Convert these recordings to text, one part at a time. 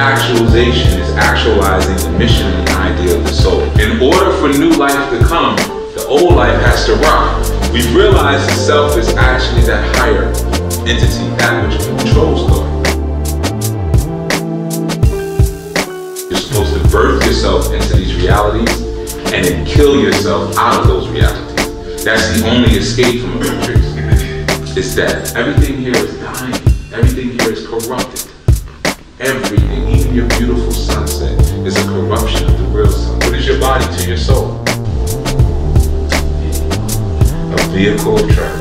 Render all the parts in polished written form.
Self-actualization is actualizing the mission and the idea of the soul. In order for new life to come, the old life has to rock. We've realized the self is actually that higher entity, that which controls thought. You're supposed to birth yourself into these realities and then kill yourself out of those realities. That's the only escape from a matrix. It's that everything here is dying. Everything here is corrupted. Everything, even your beautiful sunset, is a corruption of the real sun. What is your body to your soul? A vehicle of travel.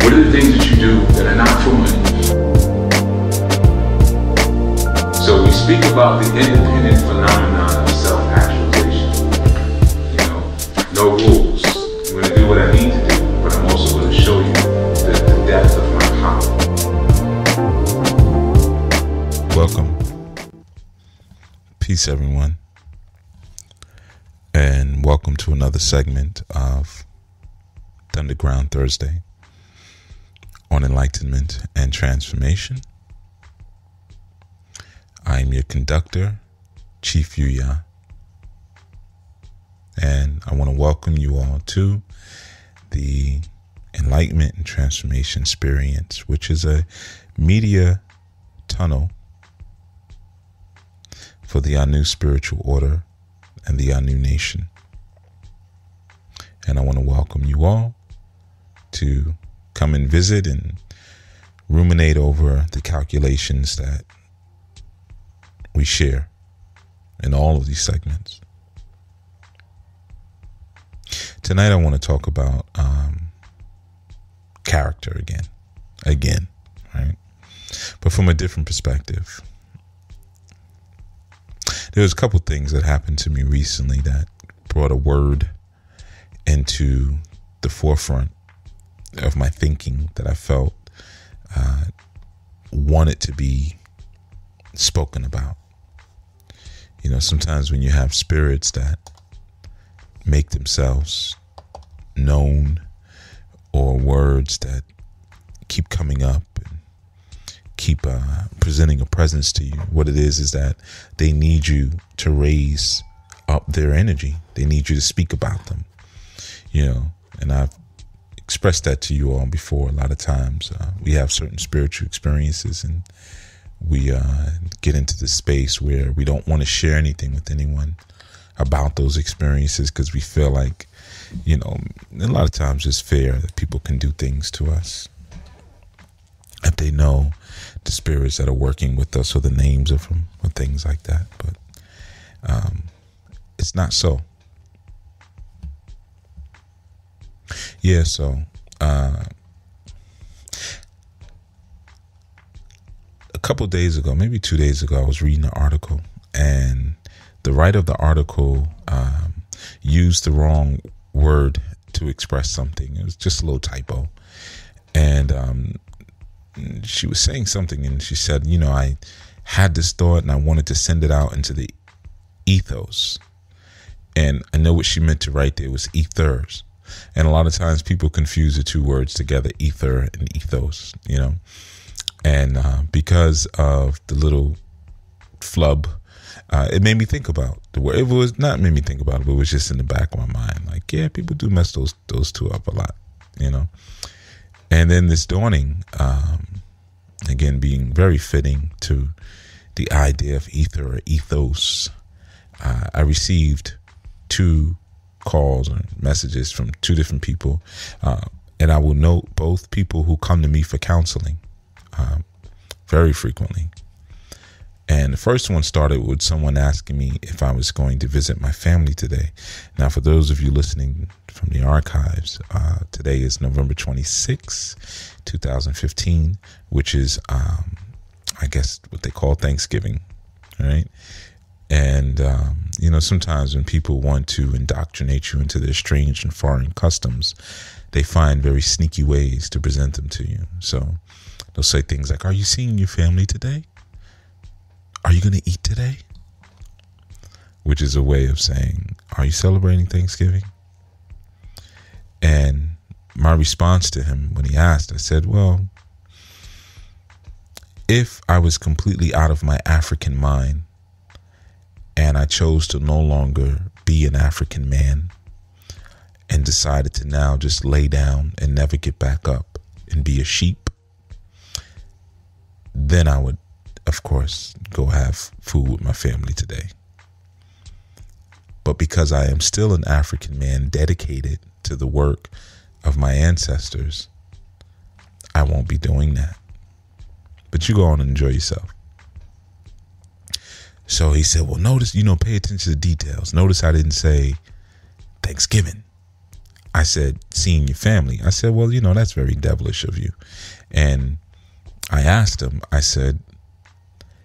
What are the things that you do that are not for money? So we speak about the independent phenomenon of self-actualization. You know, no rules. I'm going to do what I need to do, but I'm also going to show you the depth of my power. Welcome. Peace, everyone. And welcome to another segment of Thunderground Thursday on enlightenment and transformation. I am your conductor, Chief Yuya, and I want to welcome you all to the Enlightenment and Transformation Experience, which is a media tunnel for the Anu spiritual order and the Anu nation. And I want to welcome you all to come and visit and ruminate over the calculations that we share in all of these segments. Tonight I want to talk about character again, right? But from a different perspective. There's a couple things that happened to me recently that brought a word into the forefront of my thinking that I felt wanted to be spoken about. You know, sometimes when you have spirits that make themselves known, or words that keep coming up and keep presenting a presence to you, what it is that they need you to raise up their energy. They need you to speak about them, you know. And I've expressed that to you all before. A lot of times we have certain spiritual experiences and we get into the space where we don't want to share anything with anyone about those experiences because we feel like, you know, a lot of times it's fair that people can do things to us if they know the spirits that are working with us or the names of them or things like that. But it's not so. Yeah, so a couple days ago, maybe 2 days ago, I was reading an article, and the writer of the article used the wrong word to express something. It was just a little typo. And she was saying something, and she said, you know, I had this thought and I wanted to send it out into the ethos. And I know what she meant to write there was ethers. And a lot of times people confuse the two words together, ether and ethos, you know. And because of the little flub, it made me think about the word. It was not made me think about it, but it was just in the back of my mind. Like, yeah, people do mess those two up a lot, you know. And then this dawning, again, being very fitting to the idea of ether or ethos, I received 2 calls or messages from 2 different people. And I will note both people who come to me for counseling very frequently. And the first one started with someone asking me if I was going to visit my family today. Now, for those of you listening from the archives, today is November 26, 2015, which is, I guess, what they call Thanksgiving, right? And, you know, sometimes when people want to indoctrinate you into their strange and foreign customs, they find very sneaky ways to present them to you. So they'll say things like, are you seeing your family today? Are you going to eat today? Which is a way of saying, are you celebrating Thanksgiving? And my response to him when he asked, I said, well, if I was completely out of my African mind and I chose to no longer be an African man and decided to now just lay down and never get back up and be a sheep, then I would, of course, go have food with my family today. But because I am still an African man dedicated to the work of my ancestors, I won't be doing that. But you go on and enjoy yourself. So he said, well, notice, pay attention to the details. Notice I didn't say Thanksgiving. I said, seeing your family. I said, well, that's very devilish of you. And I asked him, I said,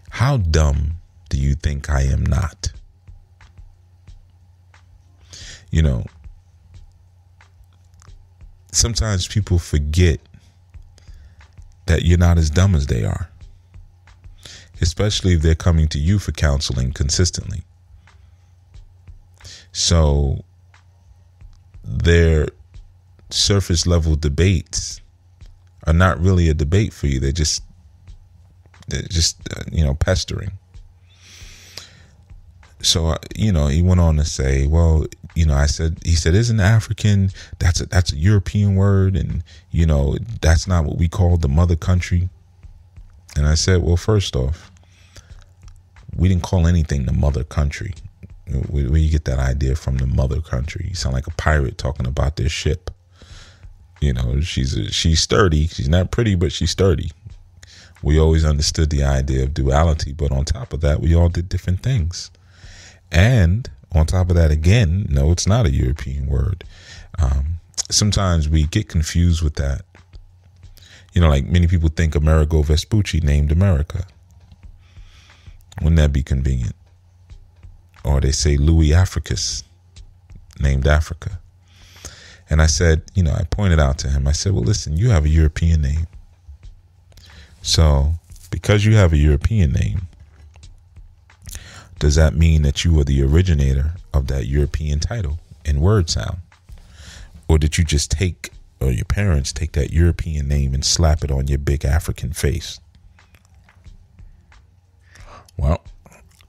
how dumb do you think I am not? Sometimes people forget that you're not as dumb as they are, especially if they're coming to you for counseling consistently. So their surface level debates are not really a debate for you. They're just pestering. So, he went on to say, well, he said, isn't African, that's a European word. And, that's not what we call the mother country. And I said, well, first off, we didn't call anything the mother country. Where you get that idea from, the mother country? You sound like a pirate talking about their ship. She's sturdy. She's not pretty, but she's sturdy. We always understood the idea of duality. But on top of that, we all did different things. And on top of that, again, no, it's not a European word. Sometimes we get confused with that. Like many people think Amerigo Vespucci named America. Wouldn't that be convenient? Or they say Louis Africus named Africa. And I said, I pointed out to him, I said, well, listen, you have a European name. So because you have a European name, does that mean that you are the originator of that European title and word sound? Or did you just or your parents take that European name and slap it on your big African face? Well,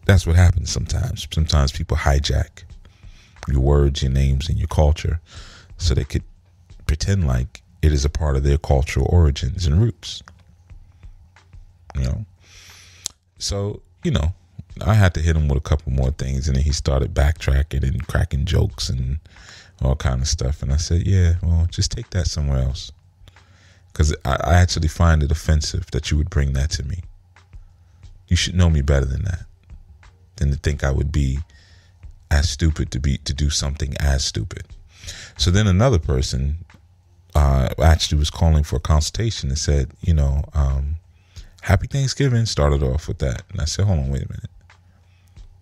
that's what happens sometimes. Sometimes people hijack your words, your names, and your culture so they could pretend like it is a part of their cultural origins and roots. So, I had to hit him with a couple more things, and then he started backtracking and cracking jokes and all kind of stuff. And I said, yeah, well, just take that somewhere else. Because I actually find it offensive that you would bring that to me. You should know me better than that, than to think I would be as stupid to do something as stupid. So then another person actually was calling for a consultation and said, Happy Thanksgiving, started off with that. And I said, hold on, wait a minute.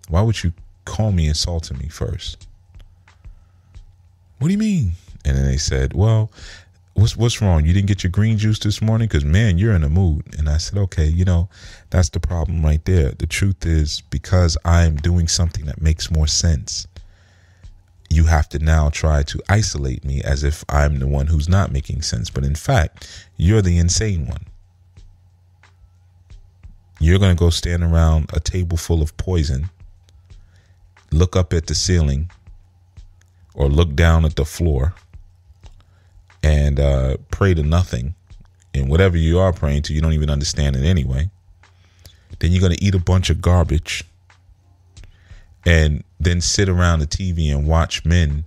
Why would you call me insulting me first? What do you mean? And then they said, well, what's wrong? You didn't get your green juice this morning? Because, man, you're in a mood. And I said, okay, that's the problem right there. The truth is, because I'm doing something that makes more sense, you have to now try to isolate me as if I'm the one who's not making sense. But in fact, you're the insane one. You're going to go stand around a table full of poison, look up at the ceiling or look down at the floor and pray to nothing. And whatever you are praying to, you don't even understand it anyway. Then you're going to eat a bunch of garbage and then sit around the TV and watch men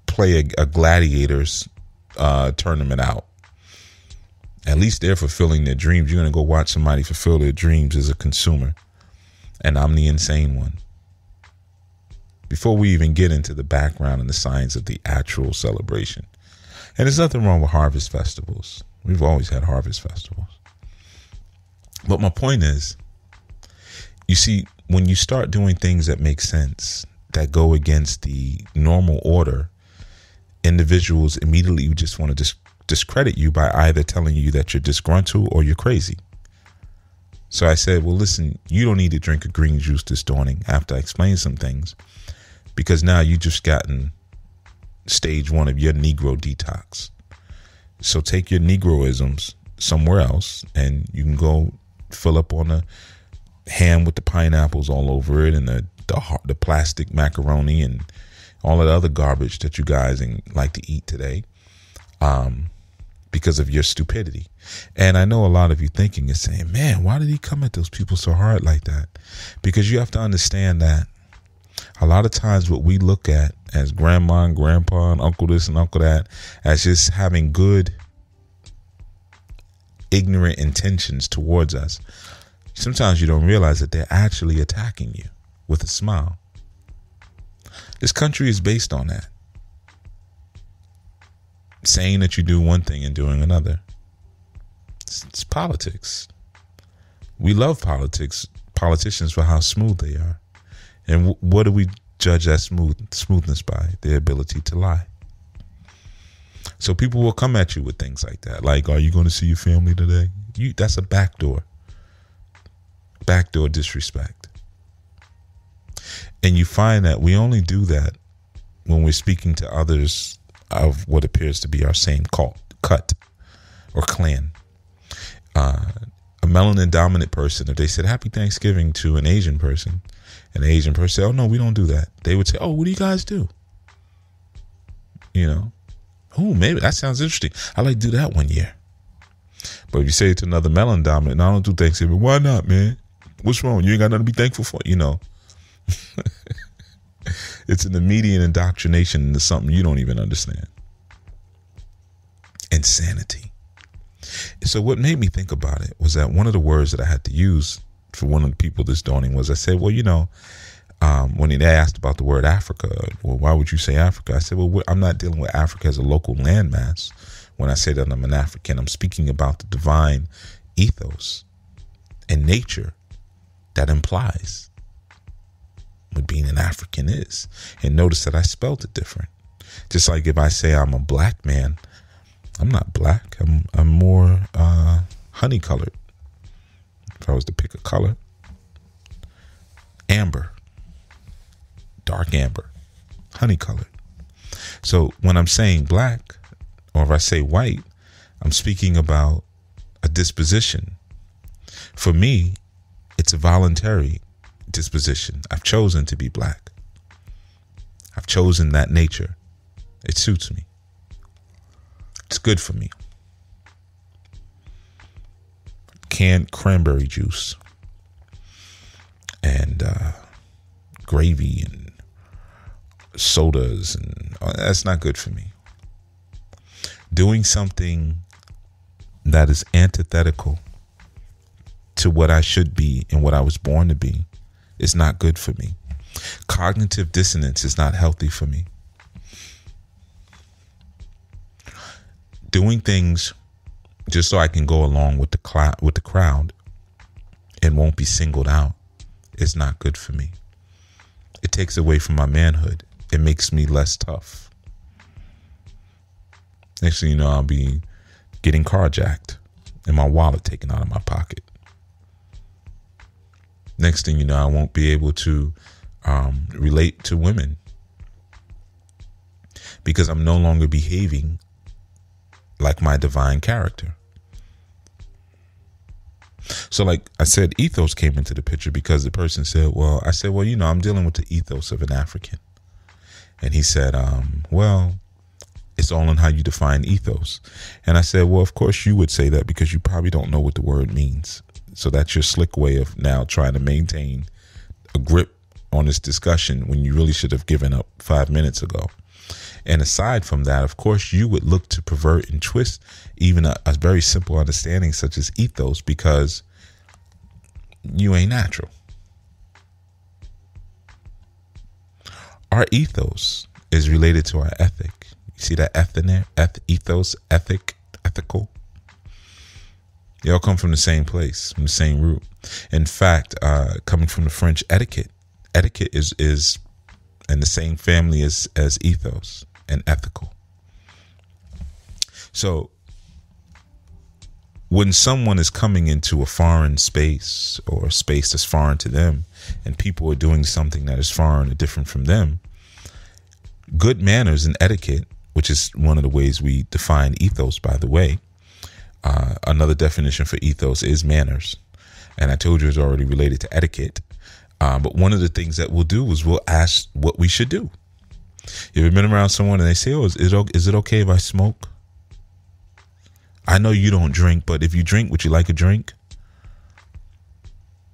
play a gladiators tournament out. At least they're fulfilling their dreams. You're going to go watch somebody fulfill their dreams as a consumer. And I'm the insane one. Before we even get into the background and the science of the actual celebration. And there's nothing wrong with harvest festivals. We've always had harvest festivals. But my point is, you see, when you start doing things that make sense, that go against the normal order, individuals immediately just want to discredit you by either telling you that you're disgruntled or you're crazy. So I said, well, listen, you don't need to drink a green juice this morning after I explained some things, because now you just gotten stage 1 of your Negro detox. So take your Negroisms somewhere else, and you can go fill up on a ham with the pineapples all over it, and the plastic macaroni and all of the other garbage that you guys like to eat today, because of your stupidity. And I know a lot of you thinking and saying, man, why did he come at those people so hard like that? Because you have to understand that a lot of times what we look at as grandma and grandpa and uncle this and uncle that as just having good, ignorant intentions towards us, sometimes you don't realize that they're actually attacking you with a smile. This country is based on that. Saying that you do one thing and doing another. It's politics. We love politicians for how smooth they are. And what do we judge that smoothness by? Their ability to lie. So people will come at you with things like that. Like, are you going to see your family today? That's a backdoor disrespect. And you find that we only do that when we're speaking to others of what appears to be our same cut or clan. A melanin dominant person, if they said Happy Thanksgiving to an Asian person, and the Asian person said, oh no, we don't do that, they would say, oh, what do you guys do? Oh, maybe that sounds interesting. I'd like to do that one year. But if you say it to another melanin dominant, no, I don't do Thanksgiving. Why not, man? What's wrong? You ain't got nothing to be thankful for, It's an immediate indoctrination into something you don't even understand. Insanity. So what made me think about it was that one of the words that I had to use for one of the people this dawning was, I said, well, when they asked about the word Africa, well, why would you say Africa? I said, well, I'm not dealing with Africa as a local landmass. When I say that I'm an African, I'm speaking about the divine ethos and nature that implies what being an African is. And notice that I spelled it different. Just like if I say I'm a black man, I'm not black. I'm more honey colored. If I was to pick a color, amber, dark amber, honey colored. So when I'm saying black, or if I say white, I'm speaking about a disposition. For me, it's a voluntary disposition. I've chosen to be black. I've chosen that nature. It suits me. It's good for me. Canned cranberry juice and gravy and sodas, and that's not good for me. Doing something that is antithetical to what I should be and what I was born to be is not good for me. Cognitive dissonance is not healthy for me. Doing things just so I can go along with the crowd and won't be singled out is not good for me. It takes away from my manhood. It makes me less tough. Next thing you know, I'll be getting carjacked and my wallet taken out of my pocket. Next thing you know, I won't be able to relate to women because I'm no longer behaving like my divine character. So like I said, ethos came into the picture because the person said, well, I said, well, I'm dealing with the ethos of an African. And he said, well, it's all in how you define ethos. And I said, well, of course you would say that because you probably don't know what the word means. So that's your slick way of now trying to maintain a grip on this discussion when you really should have given up 5 minutes ago. And aside from that, of course, you would look to pervert and twist even a very simple understanding such as ethos because you ain't natural. Our ethos is related to our ethic. You see that eth in there? Ethos, ethical. They all come from the same place, from the same root. In fact, coming from the French etiquette is in the same family as ethos and ethical. So when someone is coming into a foreign space or a space that's foreign to them and people are doing something that is foreign or different from them, good manners and etiquette, which is one of the ways we define ethos, by the way, Another definition for ethos is manners. And I told you it's already related to etiquette. But one of the things that we'll do is we'll ask what we should do. You ever been around someone and they say, oh, is it okay if I smoke? I know you don't drink, but if you drink, would you like a drink?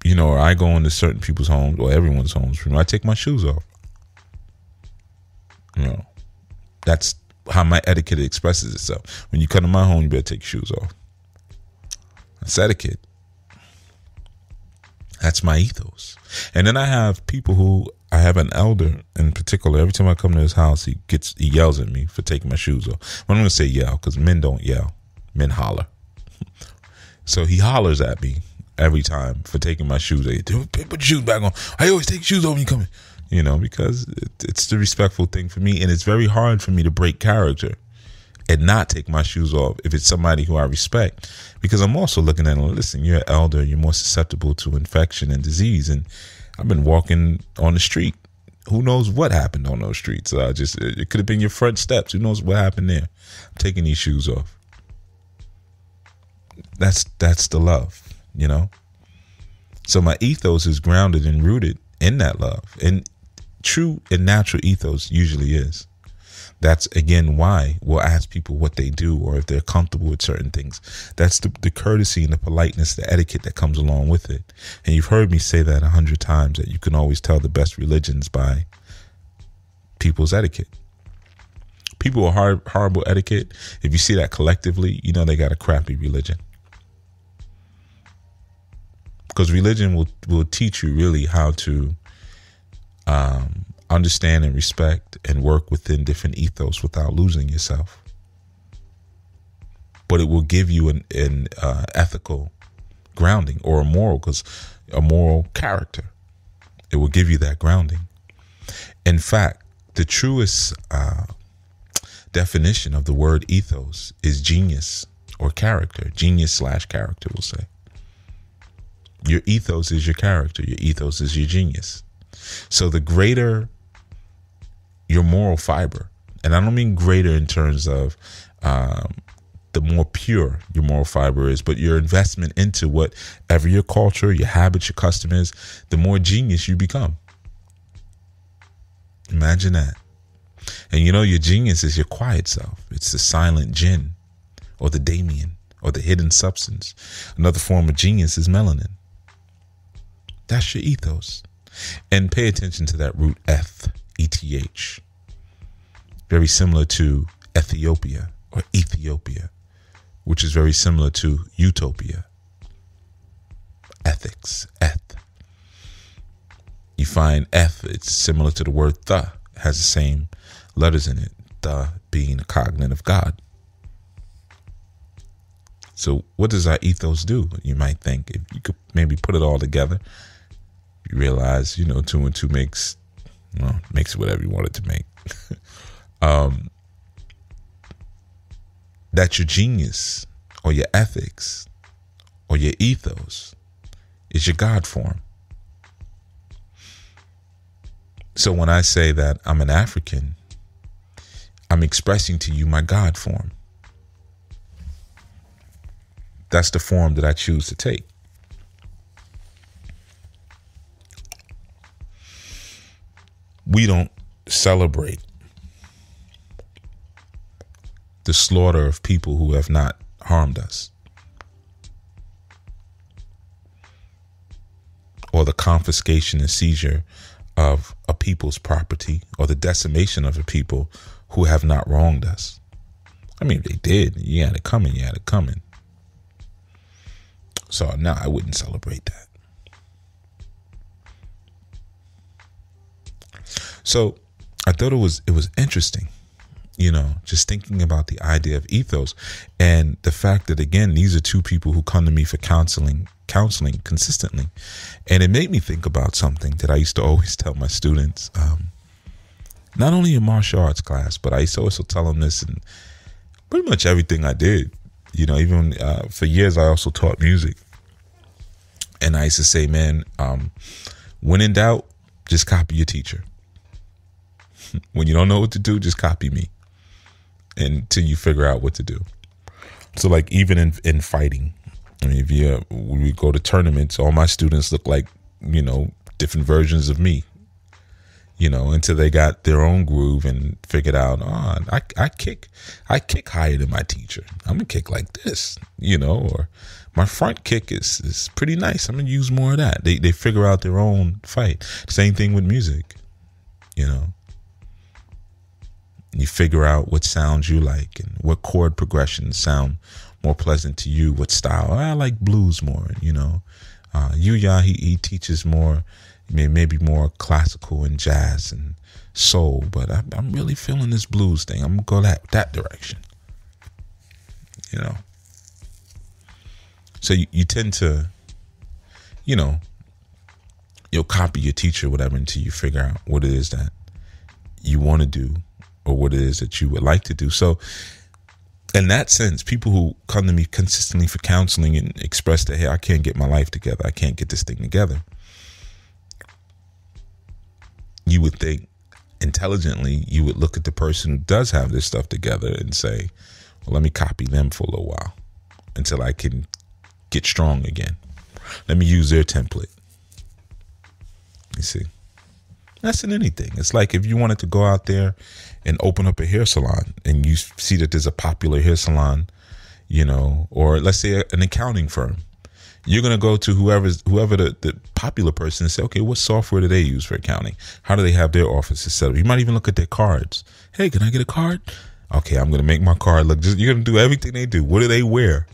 You know, or I go into certain people's homes or everyone's homes. I take my shoes off. You know, that's how my etiquette expresses itself. When you come to my home, you better take your shoes off. That's etiquette. That's my ethos. And then I have people who, I have an elder in particular. Every time I come to his house, he yells at me for taking my shoes off. I'm going to say yell because men don't yell. Men holler. So he hollers at me every time for taking my shoes off. Put your shoes back on. I always take shoes off when you come in. You know, because it's the respectful thing for me. And it's very hard for me to break character and not take my shoes off if it's somebody who I respect. Because I'm also looking at them, listen, you're an elder, you're more susceptible to infection and disease. And I've been walking on the street. Who knows what happened on those streets? It could have been your front steps. Who knows what happened there? I'm taking these shoes off. That's the love, you know? So my ethos is grounded and rooted in that love. And true and natural ethos usually is. That's, again, why we'll ask people what they do or if they're comfortable with certain things. That's the courtesy and the politeness, the etiquette that comes along with it. And you've heard me say that 100 times, that you can always tell the best religions by people's etiquette. People with horrible etiquette, if you see that collectively, you know they got a crappy religion. Because religion will teach you really how to understand and respect and work within different ethos without losing yourself. But it will give you an ethical grounding or a moral character. It will give you that grounding. In fact, the truest definition of the word ethos is genius or character. Genius/character, we'll say. Your ethos is your character. Your ethos is your genius. So the greater your moral fiber, and I don't mean greater in terms of the more pure your moral fiber is, but your investment into whatever your culture, your habits, your custom is, the more genius you become. Imagine that. And you know, your genius is your quiet self. It's the silent jinn or the Damien or the hidden substance. Another form of genius is melanin. That's your ethos. And pay attention to that root eth, eth. Very similar to Ethiopia or Ethiopia, which is very similar to utopia. Ethics, eth. You find eth, it's similar to the word the, has the same letters in it, the being a cognate of God. So what does our ethos do? You might think, if you could maybe put it all together, you realize, 2 and 2 makes whatever you want it to make. That your genius or your ethics or your ethos is your God form. So when I say that I'm an African, I'm expressing to you my God form. That's the form that I choose to take. We don't celebrate the slaughter of people who have not harmed us, or the confiscation and seizure of a people's property, or the decimation of a people who have not wronged us. I mean, if they did, you had it coming. So no, I wouldn't celebrate that. So I thought it was interesting, just thinking about the idea of ethos and the fact that, again, these are two people who come to me for counseling consistently. And it made me think about something that I used to always tell my students, not only in martial arts class, but I used to also tell them this in pretty much everything I did. Even for years, I also taught music. And I used to say, man, when in doubt, just copy your teacher. When you don't know what to do, just copy me until you figure out what to do. So like even in fighting, I mean, when we go to tournaments, all my students look like, different versions of me, until they got their own groove and figured out, I kick higher than my teacher. I'm gonna kick like this, or my front kick is pretty nice. I'm gonna use more of that. They figure out their own fight. Same thing with music, You figure out what sounds you like and what chord progressions sound more pleasant to you. What style? I like blues more, Yuya, he teaches more, maybe more classical and jazz and soul, but I'm really feeling this blues thing. I'm going to go that direction, So you tend to, you'll copy your teacher, whatever, until you figure out what it is that you want to do or what it is that you would like to do. So in that sense, people who come to me consistently for counseling and express that, hey, I can't get my life together, I can't get this thing together, you would think intelligently, you would look at the person who does have this stuff together and say, well, let me copy them for a little while until I can get strong again. Let me use their template. You see, that's in anything. It's like if you wanted to go out there and open up a hair salon and you see that there's a popular hair salon, or let's say an accounting firm. You're going to go to whoever the popular person and say, okay, what software do they use for accounting? How do they have their offices set up? You might even look at their cards. Hey, can I get a card? Okay, I'm going to make my card look, you're going to do everything they do. What do they wear?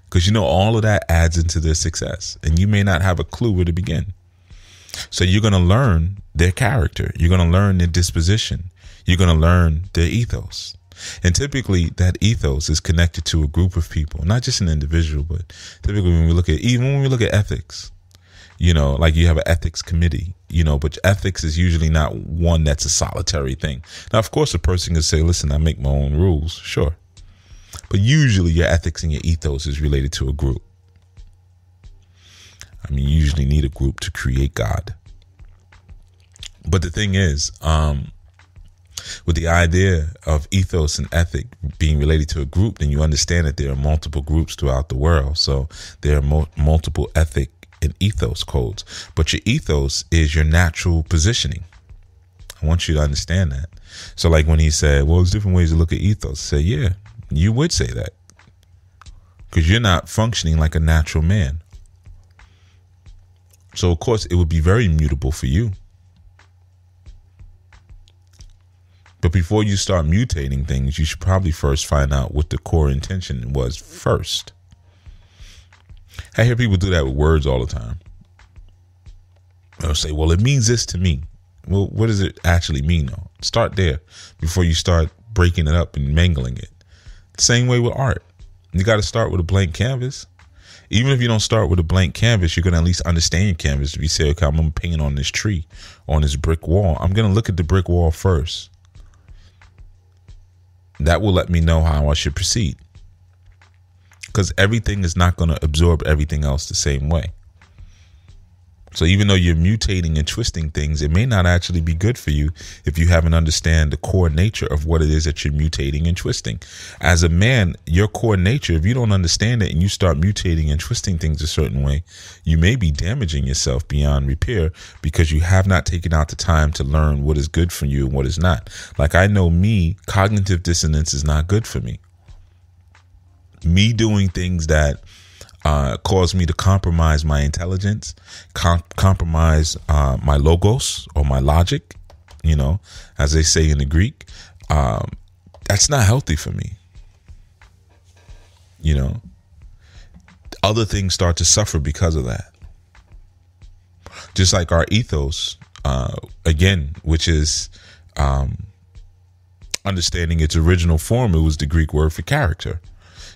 Because all of that adds into their success. And you may not have a clue where to begin. So you're going to learn their character. You're going to learn their disposition. You're going to learn their ethos. And typically that ethos is connected to a group of people, not just an individual, but typically when we look at ethics, like you have an ethics committee, but ethics is usually not one that's a solitary thing. Now, of course, a person can say, listen, I make my own rules. Sure. But usually your ethics and your ethos is related to a group. I mean, you usually need a group to create God. But the thing is, with the idea of ethos and ethic being related to a group, then you understand that there are multiple groups throughout the world. So there are multiple ethic and ethos codes. But your ethos is your natural positioning. I want you to understand that. So like when he said, well, there's different ways to look at ethos. Say, yeah, you would say that. Because you're not functioning like a natural man. So, of course, it would be very mutable for you. But before you start mutating things, you should probably first find out what the core intention was first. I hear people do that with words all the time. They'll say, well, it means this to me. Well, what does it actually mean, though? Start there before you start breaking it up and mangling it. Same way with art. You got to start with a blank canvas. Even if you don't start with a blank canvas, you're going to at least understand your canvas. If you say, okay, I'm going to paint on this tree, on this brick wall, I'm going to look at the brick wall first. That will let me know how I should proceed. Because everything is not going to absorb everything else the same way. So even though you're mutating and twisting things, it may not actually be good for you if you haven't understand the core nature of what it is that you're mutating and twisting. As a man, your core nature, if you don't understand it and you start mutating and twisting things a certain way, you may be damaging yourself beyond repair because you have not taken out the time to learn what is good for you and what is not. Like I know me, cognitive dissonance is not good for me. Me doing things that caused me to compromise my intelligence, compromise my logos or my logic, as they say in the Greek. That's not healthy for me. Other things start to suffer because of that. Just like our ethos, again, which is understanding its original form, it was the Greek word for character.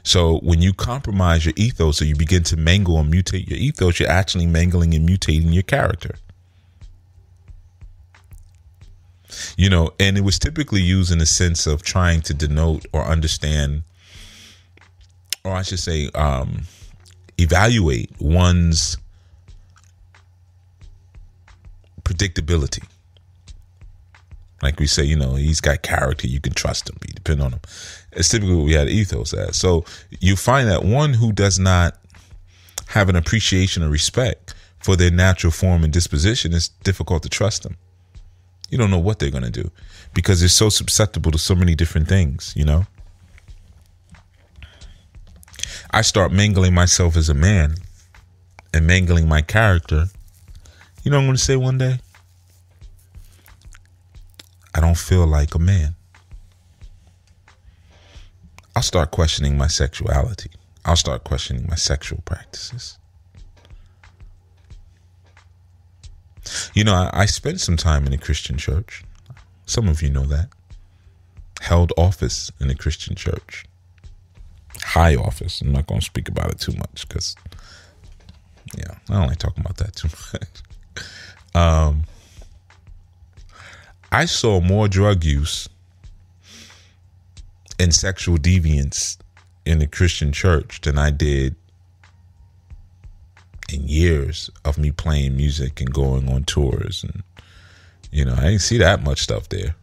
So when you compromise your ethos or you begin to mangle and mutate your ethos, you're actually mangling and mutating your character. And it was typically used in a sense of trying to denote or understand, or I should say, evaluate one's predictability. Like we say, he's got character. You can trust him. You depend on him. It's typically what we had ethos as. So you find that one who does not have an appreciation or respect for their natural form and disposition, it's difficult to trust them. You don't know what they're going to do because they're so susceptible to so many different things, I start mangling myself as a man and mangling my character. You know what I'm going to say one day? I don't feel like a man. I'll start questioning my sexuality. I'll start questioning my sexual practices. I spent some time in a Christian church. Some of you know that. Held office in a Christian church. High office. I'm not going to speak about it too much because, I don't like talking about that too much. I saw more drug use and sexual deviance in the Christian church than I did in years of me playing music and going on tours. And, I didn't see that much stuff there.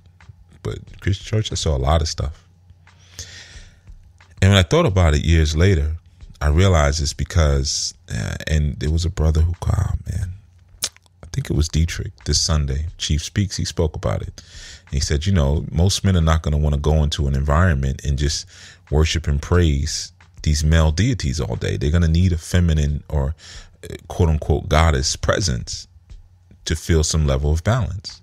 But Christian church, I saw a lot of stuff. And when I thought about it years later, I realized it's because, and there was a brother who called, I think it was Dietrich this Sunday, Chief Speaks, he spoke about it. And he said, most men are not going to want to go into an environment and just worship and praise these male deities all day. They're going to need a feminine or quote unquote goddess presence to feel some level of balance.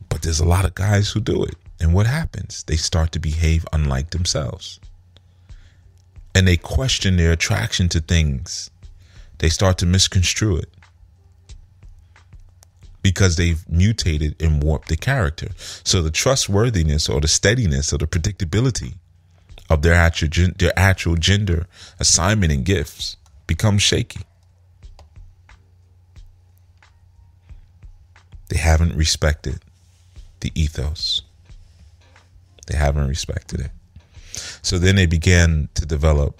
But there's a lot of guys who do it. And what happens? They start to behave unlike themselves. And they question their attraction to things. They start to misconstrue it because they've mutated and warped the character. So the trustworthiness or the steadiness or the predictability of their actual gender assignment and gifts becomes shaky. They haven't respected the ethos. They haven't respected it. So then they began to develop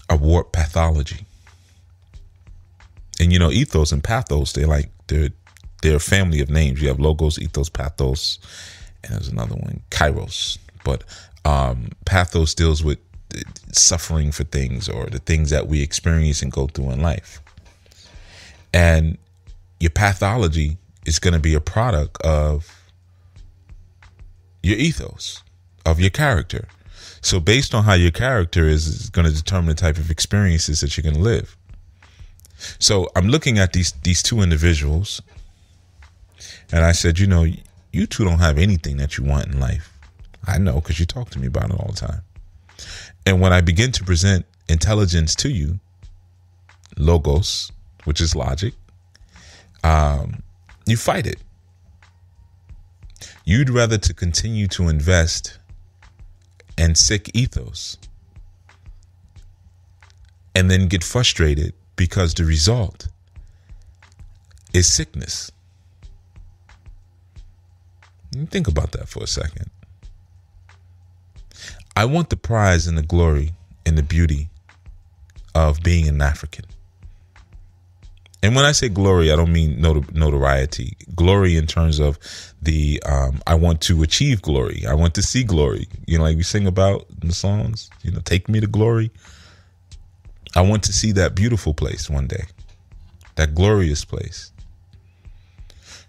a warped pathology. And ethos and pathos, they're a family of names. You have logos, ethos, pathos, and there's another one, kairos. But pathos deals with suffering for things or the things that we experience and go through in life. And your pathology is going to be a product of your ethos, of your character. So based on how your character is going to determine the type of experiences that you're going to live. So I'm looking at these two individuals and I said, you two don't have anything that you want in life. I know because you talk to me about it all the time. And when I begin to present intelligence to you, logos, which is logic, you fight it. You'd rather to continue to invest and sick ethos and then get frustrated because the result is sickness. Think about that for a second. I want the prize and the glory and the beauty of being an African. And when I say glory, I don't mean notoriety. Glory in terms of the, I want to achieve glory. I want to see glory. Like we sing about in the songs, take me to glory. I want to see that beautiful place one day, that glorious place.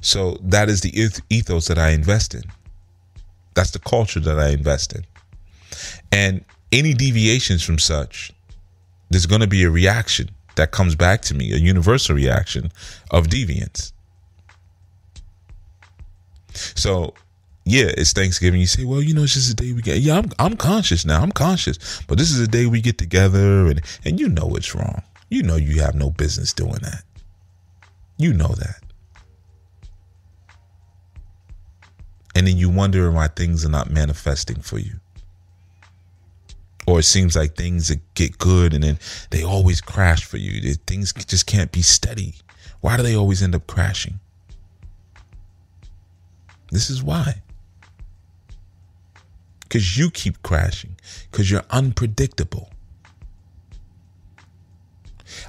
So that is the ethos that I invest in. That's the culture that I invest in. And any deviations from such, there's going to be a reaction that comes back to me, a universal reaction of deviance. So, it's Thanksgiving. You say, well, it's just a day we get. Yeah, I'm conscious now. I'm conscious. But this is a day we get together and it's wrong. You have no business doing that. You know that. And then you wonder why things are not manifesting for you. Or it seems like things get good and then they always crash for you. Things just can't be steady. Why do they always end up crashing? This is why. Because you keep crashing. Because you're unpredictable.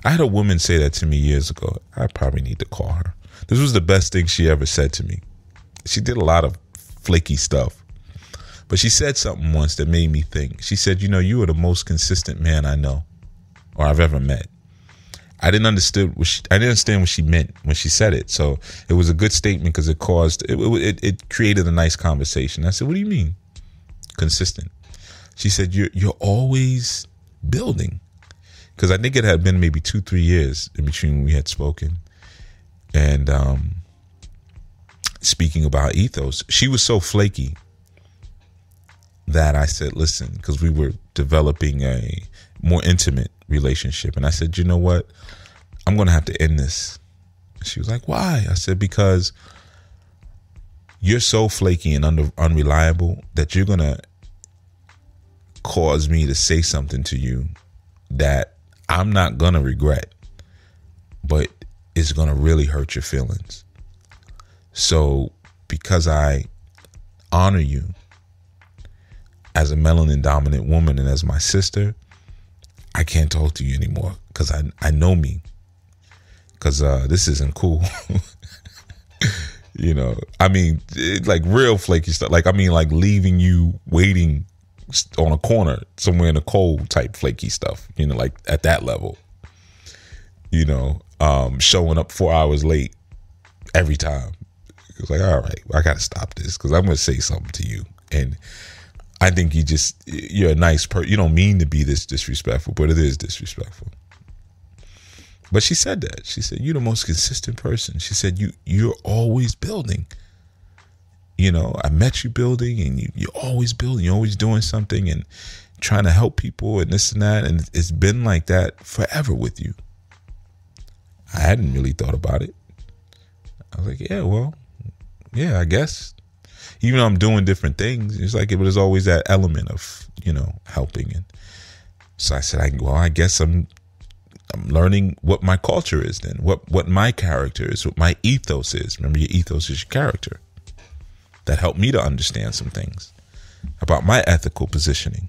I had a woman say that to me years ago. I probably need to call her. This was the best thing she ever said to me. She did a lot of flaky stuff, but she said something once that made me think. She said, you know, you are the most consistent man I know or I've ever met. I didn't understand what she meant when she said it. So it was a good statement because it created a nice conversation. I said, what do you mean consistent? She said, you're always building. Because I think it had been maybe 2-3 years in between when we had spoken. And speaking about ethos, she was so flaky that I said, listen, because we were developing a more intimate relationship. And I said, you know what? I'm going to have to end this. She was like, why? I said, because you're so flaky and unreliable that you're going to cause me to say something to you that I'm not going to regret, but it's going to really hurt your feelings. So because I honor you as a melanin dominant woman and as my sister, I can't talk to you anymore because I know me. Because this isn't cool. You know, I mean, like real flaky stuff. Like, I mean, like leaving you waiting on a corner somewhere in the cold type flaky stuff, you know, like at that level, you know, showing up 4 hours late every time. It's like, all right, I got to stop this because I'm going to say something to you. And I think you're a nice person. You don't mean to be this disrespectful, but it is disrespectful. But she said that. She said, you're the most consistent person. She said, you're always building. You know, I met you building and you're always building. You're always doing something and trying to help people and this and that. And it's been like that forever with you. I hadn't really thought about it. I was like, yeah, I guess. Even though I'm doing different things, it's like there's always that element of, you know, helping. And so I said, I guess I'm learning what my culture is then, what my character is, what my ethos is. Remember, your ethos is your character. That helped me to understand some things about my ethical positioning.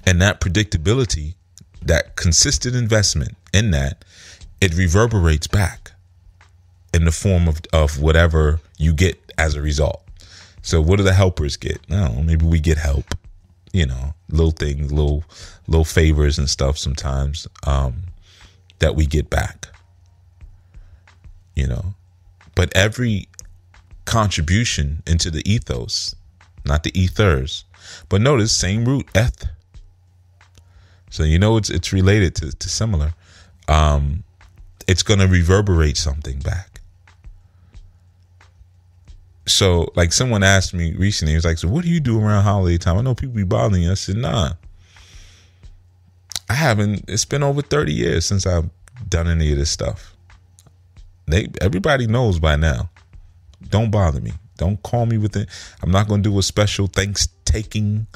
And that predictability, that consistent investment in that, it reverberates back in the form of whatever you get as a result. So what do the helpers get? No, maybe we get help, you know, little things, little favors and stuff sometimes that we get back, you know. But every contribution into the ethos, not the ethers, but notice same root, eth. So you know it's related to similar. It's going to reverberate something back. So like someone asked me recently, he was like, so what do you do around holiday time? I know people be bothering you. I said, nah, I haven't. It's been over 30 years since I've done any of this stuff. Everybody knows by now. Don't bother me. Don't call me with it. I'm not going to do a special thanks-taking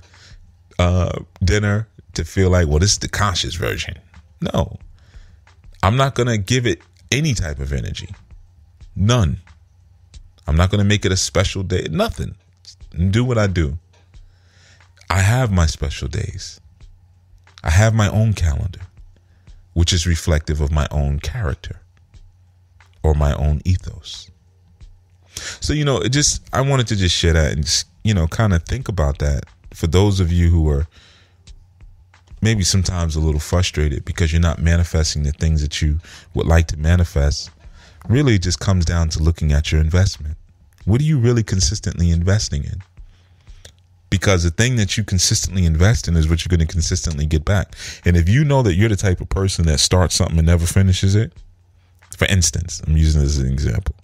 dinner to feel like, well, this is the conscious version. No. I'm not going to give it any type of energy. None. I'm not going to make it a special day. Nothing. Do what I do. I have my special days. I have my own calendar, which is reflective of my own character or my own ethos. So, you know, I wanted to just share that and just, you know, kind of think about that for those of you who are maybe sometimes a little frustrated because you're not manifesting the things that you would like to manifest. Really, it just comes down to looking at your investment. What are you really consistently investing in? Because the thing that you consistently invest in is what you're going to consistently get back. And if you know that you're the type of person that starts something and never finishes it, for instance, I'm using this as an example,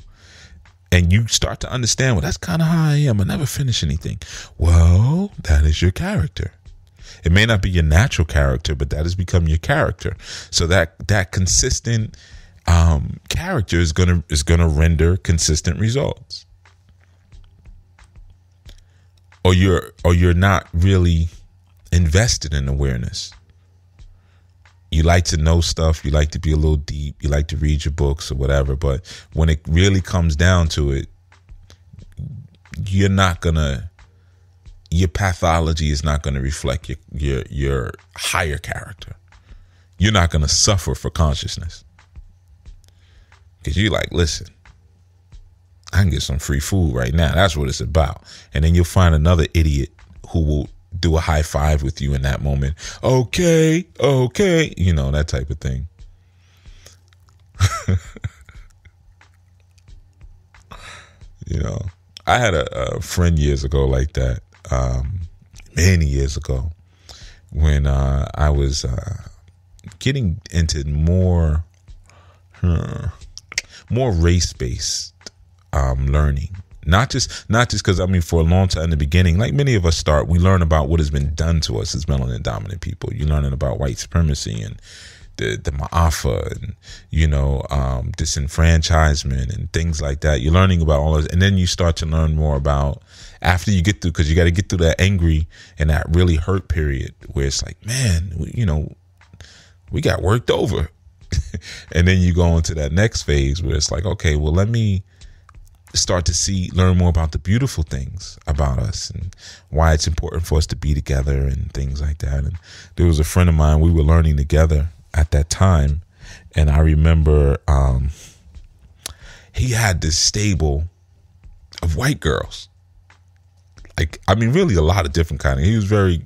and you start to understand, well, that's kind of how I am. I never finish anything. Well, that is your character. It may not be your natural character, but that has become your character. So that consistent character is gonna render consistent results. Or you're not really invested in awareness. You like to know stuff, you like to be a little deep, you like to read your books or whatever, but when it really comes down to it, your pathology is not going to reflect your higher character. You're not going to suffer for consciousness. Because you're like, listen, I can get some free food right now. That's what it's about. And then you'll find another idiot who will do a high five with you in that moment. Okay. You know, that type of thing. You know, I had a friend years ago like that, many years ago, when I was getting into more race-based learning. Not just because, I mean, for a long time in the beginning, like many of us we learn about what has been done to us as melanin dominant people. You're learning about white supremacy and the ma'afa and, you know, disenfranchisement and things like that. You're learning about all of this. And then you start to learn more about, after you get through, because you got to get through that angry and that really hurt period where it's like, man, you know, we got worked over. And then you go into that next phase where it's like, okay, well, let me start to learn more about the beautiful things about us and why it's important for us to be together and things like that. And there was a friend of mine, we were learning together at that time, and I remember he had this stable of white girls. Like, I mean, really a lot of different kind of. He was very,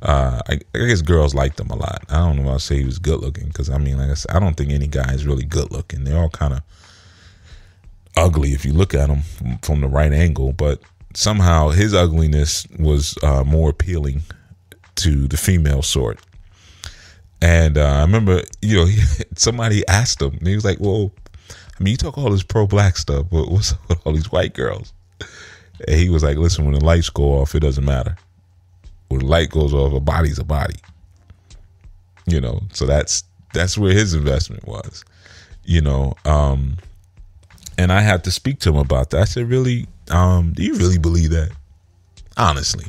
I guess girls liked him a lot. I don't know if I'll say he was good looking, because I mean, like I said, I don't think any guy is really good looking. They're all kind of ugly if you look at them from the right angle, but somehow his ugliness was more appealing to the female sort. And I remember, you know, somebody asked him, and he was like, well, I mean, you talk all this pro-black stuff, but what's up with all these white girls? And he was like, listen, when the lights go off, it doesn't matter. When the light goes off, a body's a body. You know, so that's where his investment was, you know. And I had to speak to him about that. I said, really, do you really believe that? Honestly.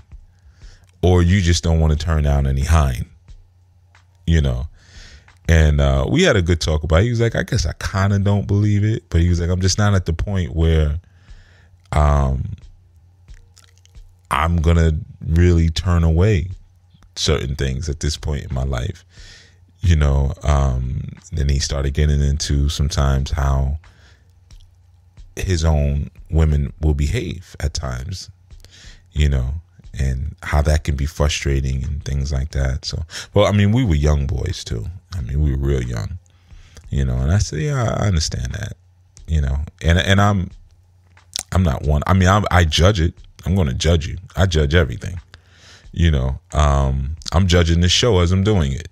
Or you just don't want to turn down any hind? You know, and we had a good talk about it. He was like, I guess I kind of don't believe it, but he was like, I'm just not at the point where I'm gonna really turn away certain things at this point in my life, you know. Then he started getting into sometimes how his own women will behave at times, you know, and how that can be frustrating and things like that. So, well, I mean, we were young boys too. I mean, we were real young, you know. And I said, yeah, I understand that, you know. And I'm not one. I mean, I judge it. I'm going to judge you. I judge everything, you know. I'm judging this show as I'm doing it.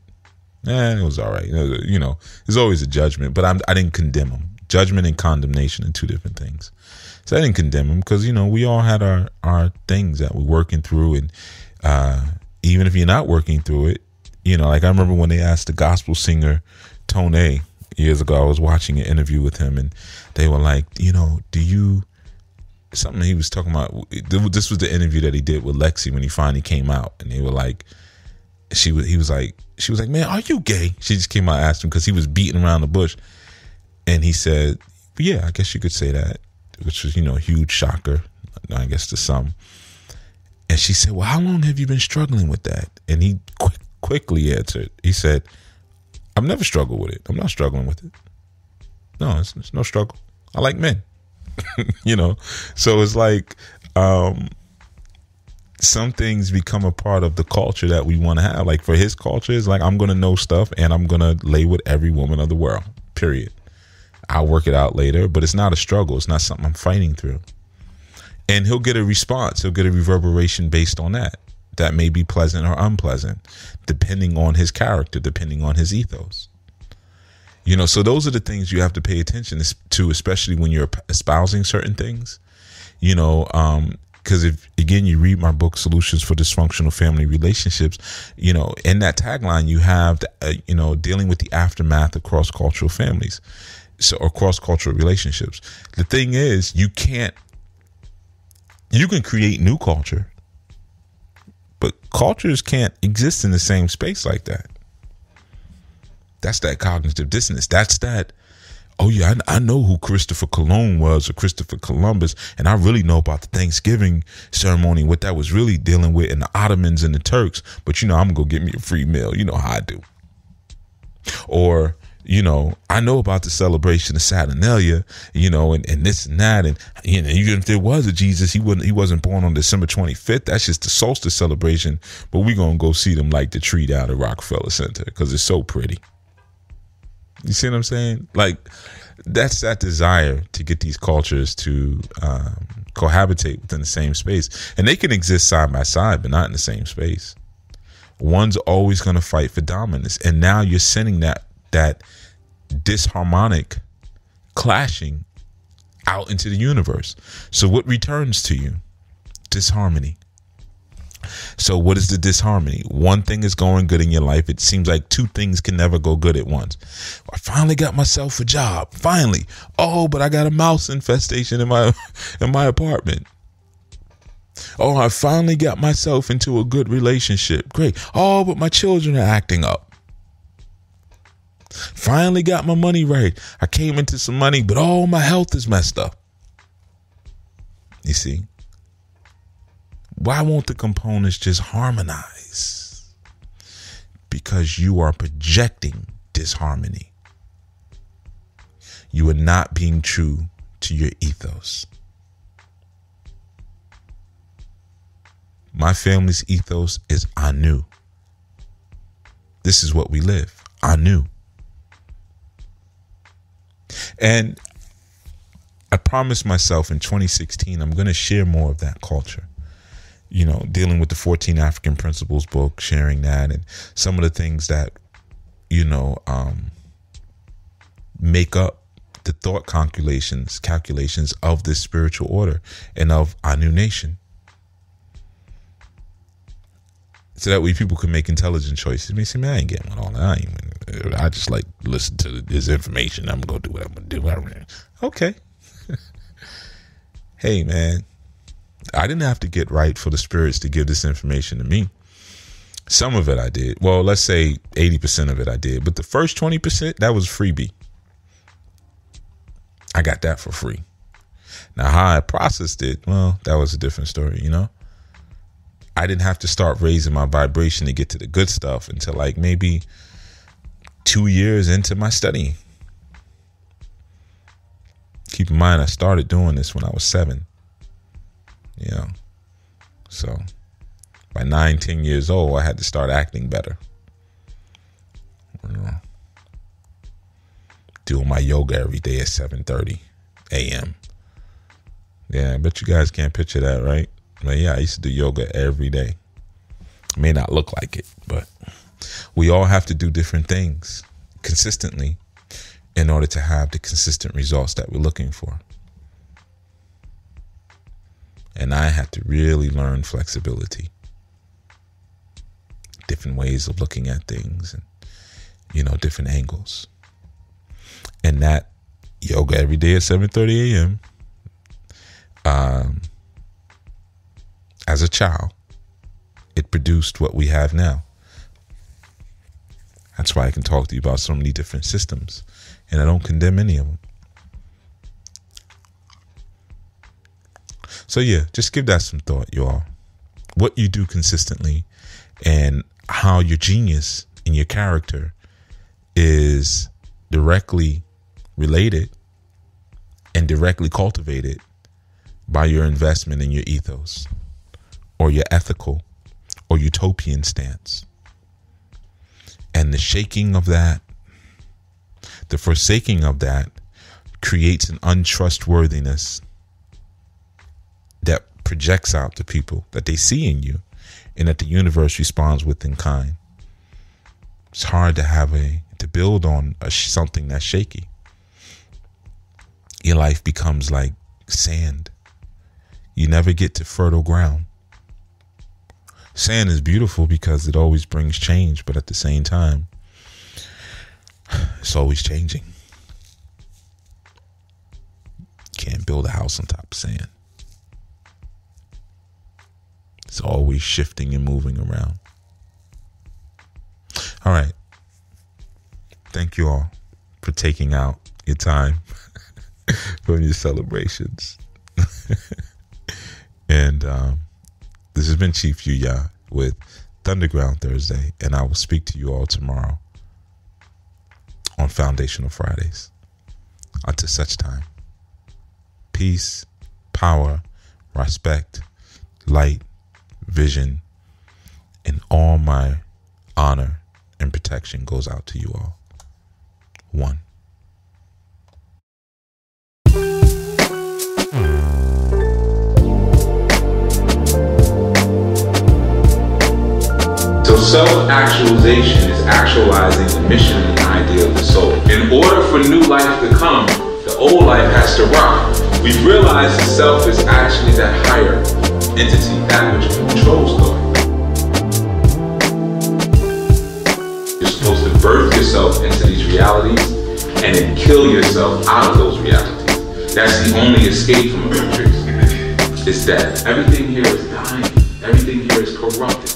It was all right, you know. There's always a judgment, but I didn't condemn him. Judgment and condemnation are two different things. So I didn't condemn him because, you know, we all had our things that we're working through. And even if you're not working through it, you know, like I remember when they asked the gospel singer Tone years ago, I was watching an interview with him, and they were like, you know, something he was talking about. This was the interview that he did with Lexi when he finally came out. And they were like, she was like, man, are you gay? She just came out and asked him because he was beating around the bush. And he said, yeah, I guess you could say that, which was, you know, a huge shocker, I guess, to some. And she said, well, how long have you been struggling with that? And he quickly answered. He said, I've never struggled with it. I'm not struggling with it. No, it's no struggle. I like men. You know? So it's like some things become a part of the culture that we want to have. Like for his culture, it's like, I'm going to know stuff and I'm going to lay with every woman of the world, period. I'll work it out later, but it's not a struggle. It's not something I'm fighting through. And he'll get a response. He'll get a reverberation based on that. That may be pleasant or unpleasant, depending on his character, depending on his ethos. You know, so those are the things you have to pay attention to, especially when you're espousing certain things. You know, because if, again, you read my book, Solutions for Dysfunctional Family Relationships, you know, in that tagline, you have, you know, dealing with the aftermath of cross-cultural families. So, or cross-cultural relationships. The thing is, you can create new culture, but cultures can't exist in the same space like that. That's that cognitive dissonance. That's that, oh yeah, I know who Christopher Columbus was, or Christopher Columbus, and I really know about the Thanksgiving ceremony, what that was really dealing with, and the Ottomans and the Turks, but you know, I'm gonna go get me a free meal. You know how I do. Or, I know about the celebration of Saturnalia, and this and that, and even if there was a Jesus, he wasn't born on December 25th. That's just the solstice celebration. But we're gonna go see them light the tree down at Rockefeller Center because it's so pretty. You see what I'm saying? Like, that's that desire to get these cultures to cohabitate within the same space, and they can exist side by side, but not in the same space. One's always going to fight for dominance, and now you're sending that disharmonic clashing out into the universe. So what returns to you? Disharmony. So what is the disharmony? One thing is going good in your life. It seems like two things can never go good at once. I finally got myself a job. Finally. Oh, but I got a mouse infestation in my apartment. Oh, I finally got myself into a good relationship. Great. Oh, but my children are acting up. Finally got my money right. I came into some money, but oh, my health is messed up. You see? Why won't the components just harmonize? Because you are projecting disharmony. You are not being true to your ethos. My family's ethos is Anu. This is what we live. Anu. And I promised myself in 2016, I'm going to share more of that culture. Dealing with the 14 African Principles book, sharing that, and some of the things that, make up the thought calculations of this spiritual order and of Anu Nation. So that way people can make intelligent choices. I ain't getting all that. I just like listen to this information. I'm going to do what I'm going to do. Okay. Hey, man. I didn't have to get right for the spirits to give this information to me. Some of it I did. Well, let's say 80% of it I did. But the first 20%, that was freebie. I got that for free. Now, how I processed it, well, that was a different story, I didn't have to start raising my vibration to get to the good stuff until like maybe 2 years into my studying. Keep in mind, I started doing this when I was 7. So by 9-10 years old, I had to start acting better. Doing my yoga every day at 7:30 a.m. Yeah, I bet you guys can't picture that, right? But yeah, I used to do yoga every day. It may not look like it, but we all have to do different things consistently in order to have the consistent results that we're looking for. And I had to really learn flexibility, different ways of looking at things, and different angles. And that yoga every day at 7:30 a.m. As a child, it produced what we have now. That's why I can talk to you about so many different systems, and I don't condemn any of them. So yeah, just give that some thought, y'all. What you do consistently and how your genius and your character is directly related and directly cultivated by your investment in your ethos or your ethical or utopian stance. And the shaking of that, the forsaking of that creates an untrustworthiness that projects out to people that they see in you and that the universe responds with in kind. It's hard to build on something that's shaky. Your life becomes like sand. You never get to fertile ground. Sand is beautiful because it always brings change, but at the same time, it's always changing. Can't build a house on top of sand. It's always shifting and moving around. All right. Thank you all for taking out your time from your celebrations. And this has been Chief Yuya with Thunderground Thursday, and I will speak to you all tomorrow on Foundational Fridays. Until such time, peace, power, respect, light, vision, and all my honor and protection goes out to you all. One. So self-actualization is actualizing the mission and the idea of the soul. In order for new life to come, the old life has to rock. We've realized the self is actually that higher entity, that which controls life. You're supposed to birth yourself into these realities and then kill yourself out of those realities. That's the only escape from a matrix. It's that everything here is dying. Everything here is corrupted.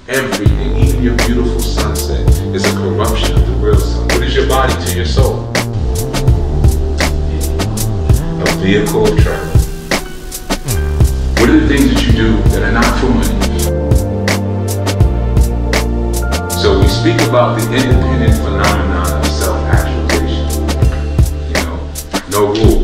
Everything, even your beautiful sunset, is a corruption of the real sun. What is your body to your soul? A vehicle of travel. What are the things that you do that are not for money? So we speak about the independent phenomenon of self-actualization. No rules.